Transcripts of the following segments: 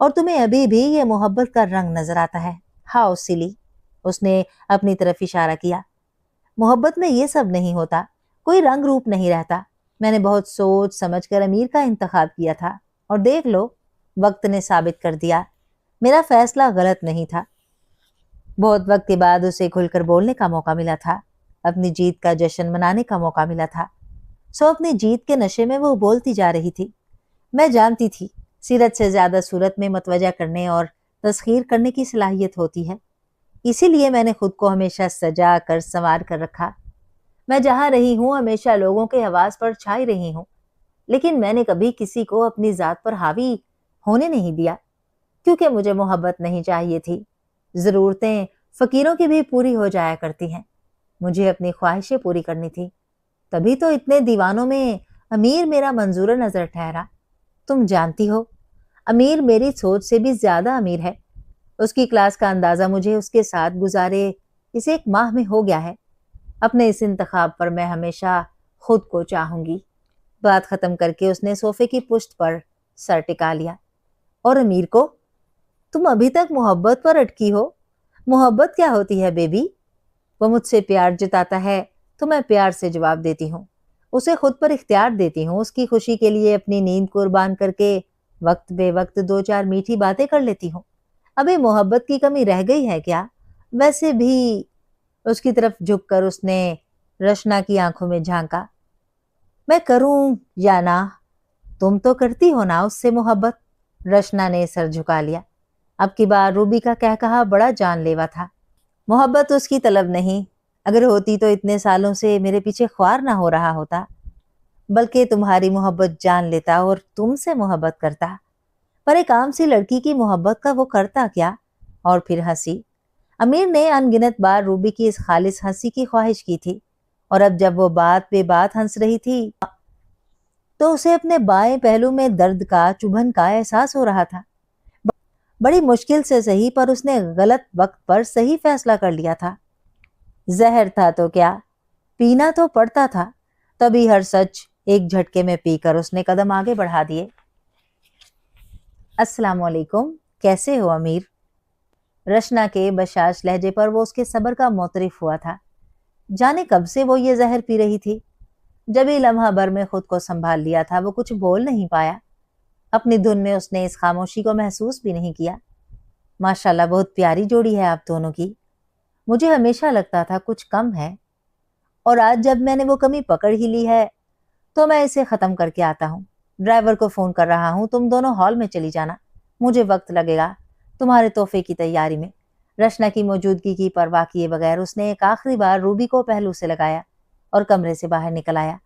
اور تمہیں ابھی بھی یہ محبت کا رنگ نظر آتا ہے. ہاؤ سلی. اس نے اپنی طرف اشارہ کیا. محبت میں یہ سب نہیں ہوتا، کوئی رنگ روپ نہیں رہتا. میں نے بہت سوچ سمجھ کر امیر کا انتخاب کیا تھا، اور دیکھ لو، وقت نے ثابت کر دیا میرا فیصلہ غلط نہیں تھا. بہت وقت کے بعد اسے کھل کر بولنے کا موقع ملا تھا، اپنی جیت کا جشن منانے کا موقع ملا تھا. سو اپنی جیت کے نشے میں وہ بولتی جا رہی تھی. میں جانتی تھی سیرت سے زیادہ صورت میں متوجہ کرنے اور تسخیر کرنے کی صلاحیت ہوتی ہے، اسی لیے میں نے خود کو ہمیشہ سجا کر سنوار کر رکھا. میں جہاں رہی ہوں ہمیشہ لوگوں کے حواس پر چھائی رہی ہوں، لیکن میں نے کبھی کسی کو اپنی ذات پر حاوی ہونے نہیں دیا، کیونکہ مجھے محبت نہیں چاہیے تھی. ضرورتیں فقیروں کی بھی پوری ہو جایا کرتی ہیں، مجھے اپنی خواہشیں پوری کرنی تھی. تبھی تو اتنے دیوانوں میں امیر میرا منظور نظر ٹھہرا. تم جانتی ہو امیر میری سوچ سے بھی زیادہ امیر ہے. اس کی کلاس کا اندازہ مجھے اس کے ساتھ گزارے اس 1 ماہ میں ہو گیا ہے. اپنے اس انتخاب پر میں ہمیشہ خود کو چاہوں گی. بات ختم کر کے اس نے صوفے کی پشت پر سر ٹکا لیا. اور امیر کو؟ تم ابھی تک محبت پر اٹکی ہو؟ محبت کیا ہوتی ہے بیبی؟ وہ مجھ سے پیار جتاتا ہے تو میں پیار سے جواب دیتی ہوں، اسے خود پر اختیار دیتی ہوں، اس کی خوشی کے لیے اپنی نیند قربان کر کے وقت بے وقت 2-4 میٹھی باتیں کر لیتی ہوں. ابھی محبت کی کمی رہ گئی ہے کیا؟ ویسے بھی. اس کی طرف جھک کر اس نے رشنا کی آنکھوں میں جھانکا. میں کروں یا نہ، تم تو کرتی ہو نا اس سے محبت. رشنا نے سر جھکا لیا. اب کی بار روبی کا کہا بڑا جان لیوا تھا. محبت اس کی طلب نہیں، اگر ہوتی تو اتنے سالوں سے میرے پیچھے خوار نہ ہو رہا ہوتا، بلکہ تمہاری محبت جان لیتا اور تم سے محبت کرتا. پر ایک عام سی لڑکی کی محبت کا وہ کرتا کیا؟ اور پھر ہنسی. امیر نے ان گنت بار روبی کی اس خالص ہنسی کی خواہش کی تھی، اور اب جب وہ بات بے بات ہنس رہی تھی تو اسے اپنے بائیں پہلو میں درد کا چبھن کا احساس ہو رہا تھا. بڑی مشکل سے صحیح، پر اس نے غلط وقت پر صحیح فیصلہ کر لیا تھا. زہر تھا تو کیا، پینا تو پڑتا تھا. تبھی ہر سچ ایک جھٹکے میں پی کر اس نے قدم آگے بڑھا دیے. السلام علیکم، کیسے ہو امیر؟ رشنا کے بشاش لہجے پر وہ اس کے صبر کا معترف ہوا تھا. جانے کب سے وہ یہ زہر پی رہی تھی. جب ہی لمحہ بھر میں خود کو سنبھال لیا تھا وہ کچھ بول نہیں پایا. اپنی دھن میں اس نے اس خاموشی کو محسوس بھی نہیں کیا. ماشاءاللہ بہت پیاری جوڑی ہے آپ دونوں کی. مجھے ہمیشہ لگتا تھا کچھ کم ہے، اور آج جب میں نے وہ کمی پکڑ ہی لی ہے تو میں اسے ختم کر کے آتا ہوں. ڈرائیور کو فون کر رہا ہوں، تم دونوں ہال میں چلی جانا، مجھے وقت لگے گا تمہارے تحفے کی تیاری میں. رشنا کی موجودگی کی پرواہ کیے بغیر اس نے ایک آخری بار روبی کو پہلو سے لگایا اور کمرے سے باہر نکل آیا.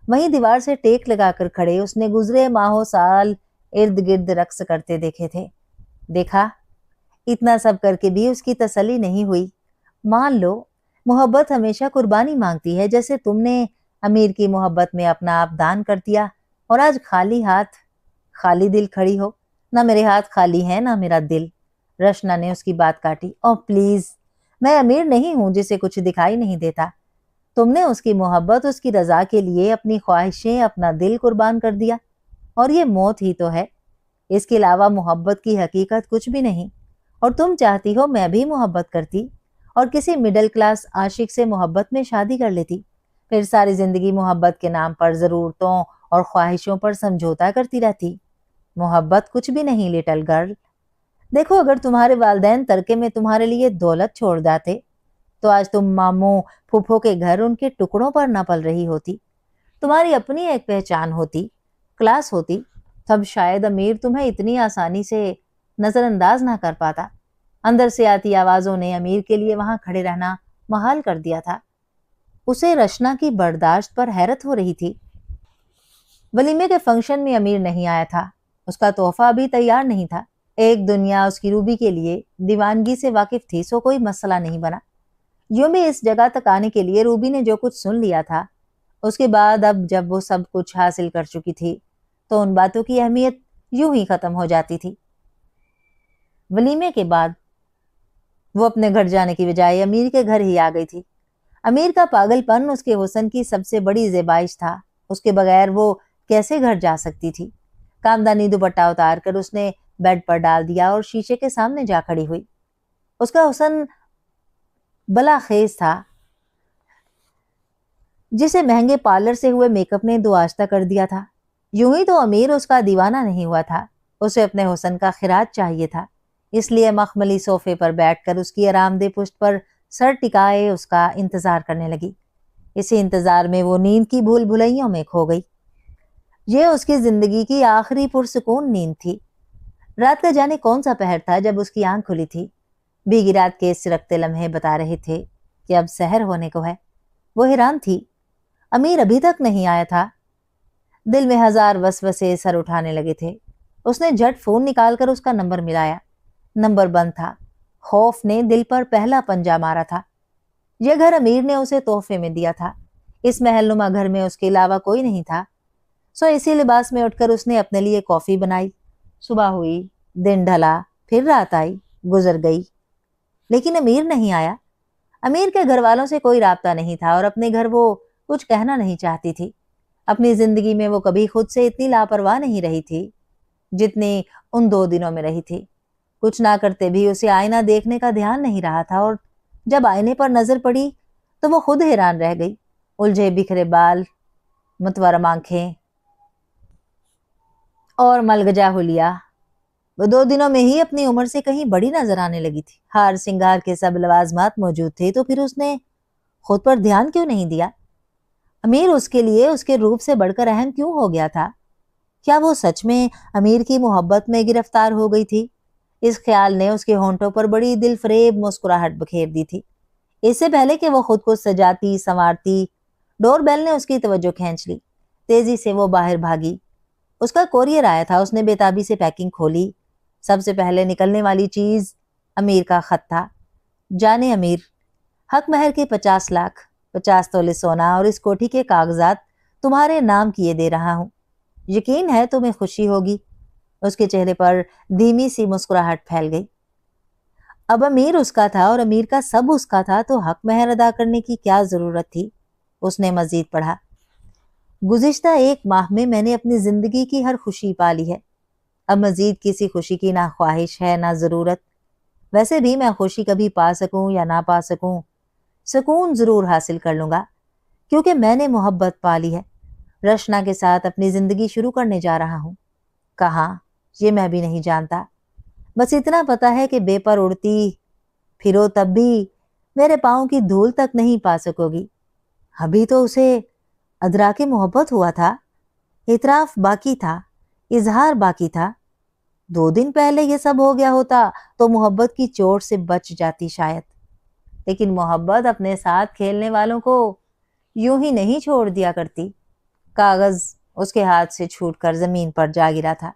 وہیں دیوار سے ٹیک لگا کر کھڑے اس نے گزرے ماہوں سال ارد گرد رقص کرتے دیکھے تھے. دیکھا، اتنا سب کر کے بھی اس کی تسلی نہیں ہوئی. مان لو محبت ہمیشہ قربانی مانگتی ہے، جیسے تم نے امیر کی محبت میں اپنا آپ دان کر دیا اور آج خالی ہاتھ خالی دل کھڑی ہو. نہ میرے ہاتھ خالی ہیں نہ میرا دل. رشنا نے اس کی بات کاٹی. او پلیز، میں امیر نہیں ہوں جسے کچھ دکھائی نہیں دیتا. تم نے اس کی محبت، اس کی رضا کے لیے اپنی خواہشیں، اپنا دل قربان کر دیا، اور یہ موت ہی تو ہے. اس کے علاوہ محبت کی حقیقت کچھ بھی نہیں. اور تم چاہتی ہو میں بھی محبت کرتی اور کسی مڈل کلاس عاشق سے محبت میں شادی کر لیتی، پھر ساری زندگی محبت کے نام پر ضرورتوں اور خواہشوں پر سمجھوتا کرتی رہتی. محبت کچھ بھی نہیں لٹل گرل. دیکھو، اگر تمہارے والدین ترکے میں تمہارے لیے دولت چھوڑ جاتے تو آج تم ماموں پھوپھوں کے گھر ان کے ٹکڑوں پر نہ پل رہی ہوتی. تمہاری اپنی ایک پہچان ہوتی، کلاس ہوتی، تب شاید امیر تمہیں اتنی آسانی سے نظر انداز نہ کر پاتا. اندر سے آتی آوازوں نے امیر کے لیے وہاں کھڑے رہنا محال کر دیا تھا. اسے رشنا کی برداشت پر حیرت ہو رہی تھی. ولیمے کے فنکشن میں امیر نہیں آیا تھا، اس کا تحفہ ابھی تیار نہیں تھا. ایک دنیا اس کی روبی کے لیے دیوانگی سے واقف تھی، سو کوئی مسئلہ نہیں بنا. یوں بھی اس جگہ تک آنے کے لیے روبی نے جو کچھ سن لیا تھا، اس کے بعد اب جب وہ سب کچھ حاصل کر چکی تھی تو ان باتوں کی اہمیت یوں ہی ختم ہو جاتی تھی. ولیمے کے بعد وہ اپنے گھر جانے کی بجائے امیر کے گھر ہی آ گئی تھی. امیر کا پاگل پن اس کے حسن کی سب سے بڑی زیبائش تھا. اس کے بغیر وہ کیسے گھر جا سکتی تھی؟ کامدانی دوپٹہ اتار کر اس نے بیڈ پر ڈال دیا اور شیشے کے سامنے جا کھڑی ہوئی۔ اس کا حسن بلا خیز تھا جسے مہنگے پارلر سے ہوئے میک اپ نے دوآشتہ کر دیا تھا۔ یوں ہی تو امیر اس کا دیوانہ نہیں ہوا تھا، اسے اپنے حسن کا خراج چاہیے تھا، اس لیے مخملی صوفے پر بیٹھ کر اس کی آرام دہ پشت پر سر ٹکائے اس کا انتظار کرنے لگی۔ اسی انتظار میں وہ نیند کی بھول بھلائیوں میں کھو گئی۔ یہ اس کی زندگی کی آخری پرسکون نیند تھی۔ رات کا جانے کون سا پہر تھا جب اس کی آنکھ کھلی تھی۔ بھیگی رات کے سرکتے لمحے بتا رہے تھے کہ اب سحر ہونے کو ہے۔ وہ حیران تھی، امیر ابھی تک نہیں آیا تھا۔ دل میں ہزار وسوسے سر اٹھانے لگے تھے۔ اس نے جھٹ فون نکال کر اس کا نمبر ملایا۔ نمبر بند تھا۔ خوف نے دل پر پہلا پنجہ مارا تھا۔ یہ گھر امیر نے اسے تحفے میں دیا تھا۔ اس محل نما گھر میں اس کے علاوہ کوئی نہیں تھا۔ سو اسی لباس میں اٹھ کر اس نے اپنے لیے کافی بنائی۔ صبح ہوئی، دن ڈھلا، پھر رات آئی، گزر گئی، لیکن امیر نہیں آیا۔ امیر کے گھر والوں سے کوئی رابطہ نہیں تھا اور اپنے گھر وہ کچھ کہنا نہیں چاہتی تھی۔ اپنی زندگی میں وہ کبھی خود سے اتنی لاپرواہ نہیں رہی تھی جتنی ان 2 دنوں میں رہی تھی۔ کچھ نہ کرتے بھی اسے آئینہ دیکھنے کا دھیان نہیں رہا تھا، اور جب آئینے پر نظر پڑی تو وہ خود حیران رہ گئی۔ الجھے بکھرے بال، متورم آنکھیں اور ملگجا حلیہ، وہ 2 دنوں میں ہی اپنی عمر سے کہیں بڑی نظر آنے لگی تھی۔ ہار سنگار کے سب لوازمات موجود تھے، تو پھر اس نے خود پر دھیان کیوں نہیں دیا؟ امیر اس کے لیے اس کے روپ سے بڑھ کر اہم کیوں ہو گیا تھا؟ کیا وہ سچ میں امیر کی محبت میں گرفتار ہو گئی تھی؟ اس خیال نے اس کے ہونٹوں پر بڑی دل فریب مسکراہٹ بکھیر دی تھی۔ اس سے پہلے کہ وہ خود کو سجاتی سنوارتی، ڈور بیل نے اس کی توجہ کھینچ لی۔ تیزی سے وہ باہر بھاگی۔ اس کا کوریئر آیا تھا۔ اس نے بےتابی سے پیکنگ کھولی۔ سب سے پہلے نکلنے والی چیز امیر کا خط تھا۔ جانے امیر، حق مہر کے 50 لاکھ، 50 تولے سونا اور اس کوٹھی کے کاغذات تمہارے نام کیے دے رہا ہوں۔ یقین ہے تمہیں خوشی ہوگی۔ اس کے چہرے پر دھیمی سی مسکراہٹ پھیل گئی۔ اب امیر اس کا تھا اور امیر کا سب اس کا تھا، تو حق مہر ادا کرنے کی کیا ضرورت تھی؟ اس نے مزید پڑھا، گزشتہ 1 ماہ میں میں نے اپنی زندگی کی ہر خوشی پا لی ہے۔ اب مزید کسی خوشی کی نہ خواہش ہے نہ ضرورت۔ ویسے بھی میں خوشی کبھی پا سکوں یا نہ پا سکوں، سکون ضرور حاصل کر لوں گا، کیونکہ میں نے محبت پا لی ہے۔ رشنا کے ساتھ اپنی زندگی شروع کرنے جا رہا ہوں۔ کہاں، یہ میں بھی نہیں جانتا۔ بس اتنا پتا ہے کہ بے پر اڑتی پھرو تب بھی میرے پاؤں کی دھول تک نہیں پا سکو گی۔ ابھی تو اسے ادراک محبت ہوا تھا، اعتراف باقی تھا، اظہار باقی تھا۔ 2 دن پہلے یہ سب ہو گیا ہوتا تو محبت کی چوٹ سے بچ جاتی شاید، لیکن محبت اپنے ساتھ کھیلنے والوں کو یوں ہی نہیں چھوڑ دیا کرتی۔ کاغذ اس کے ہاتھ سے چھوٹ کر زمین پر جا گرا تھا۔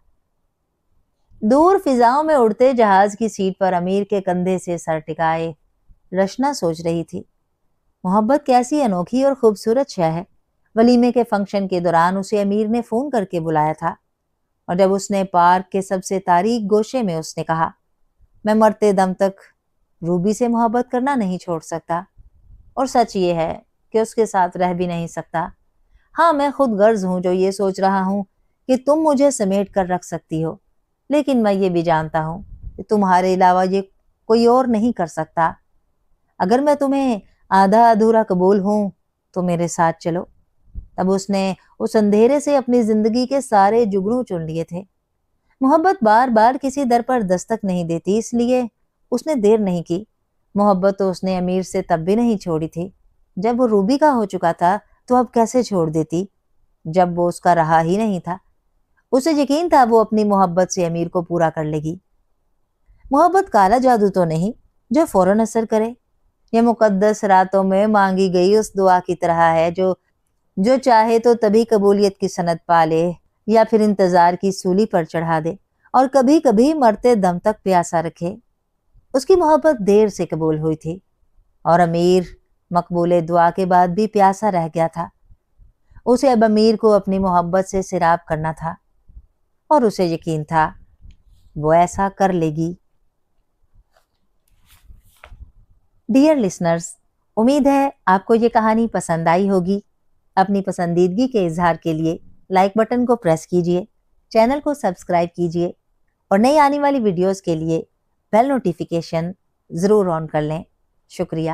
دور فضاؤں میں اڑتے جہاز کی سیٹ پر امیر کے کندھے سے سر ٹکائے رشنا سوچ رہی تھی، محبت کیسی انوکھی اور خوبصورت شے ہے۔ ولیمے کے فنکشن کے دوران اسے امیر نے فون کر کے بلایا تھا، اور جب اس نے پارک کے سب سے تاریک گوشے میں اس نے کہا، میں مرتے دم تک روبی سے محبت کرنا نہیں چھوڑ سکتا، اور سچ یہ ہے کہ اس کے ساتھ رہ بھی نہیں سکتا۔ ہاں، میں خود غرض ہوں جو یہ سوچ رہا ہوں کہ تم مجھے سمیٹ کر رکھ سکتی ہو، لیکن میں یہ بھی جانتا ہوں کہ تمہارے علاوہ یہ کوئی اور نہیں کر سکتا۔ اگر میں تمہیں آدھا ادھورا قبول ہوں تو میرے ساتھ چلو۔ تب اس نے اس اندھیرے سے اپنی زندگی کے سارے جگنو چن لیے تھے۔ محبت بار بار کسی در پر دستک نہیں دیتی، اس لیے اس نے دیر نہیں کی۔ محبت تو اس نے امیر سے تب بھی نہیں چھوڑی تھی جب وہ روبی کا ہو چکا تھا، تو اب کیسے چھوڑ دیتی جب وہ اس کا رہا ہی نہیں تھا؟ اسے یقین تھا وہ اپنی محبت سے امیر کو پورا کر لے گی۔ محبت کالا جادو تو نہیں جو فوراً اثر کرے۔ یہ مقدس راتوں میں مانگی گئی اس دعا کی طرح ہے جو چاہے تو تبھی قبولیت کی سند پا لے، یا پھر انتظار کی سولی پر چڑھا دے، اور کبھی کبھی مرتے دم تک پیاسا رکھے۔ اس کی محبت دیر سے قبول ہوئی تھی، اور امیر مقبول دعا کے بعد بھی پیاسا رہ گیا تھا۔ اسے اب امیر کو اپنی محبت سے سیراب کرنا تھا، اور اسے یقین تھا وہ ایسا کر لے گی۔ ڈیئر لسنرز، امید ہے آپ کو یہ کہانی پسند آئی ہوگی۔ اپنی پسندیدگی کے اظہار کے لیے لائک بٹن کو پریس کیجیے، چینل کو سبسکرائب کیجیے، اور نئی آنے والی ویڈیوز کے لیے بیل نوٹیفیکیشن ضرور آن کر لیں۔ شکریہ۔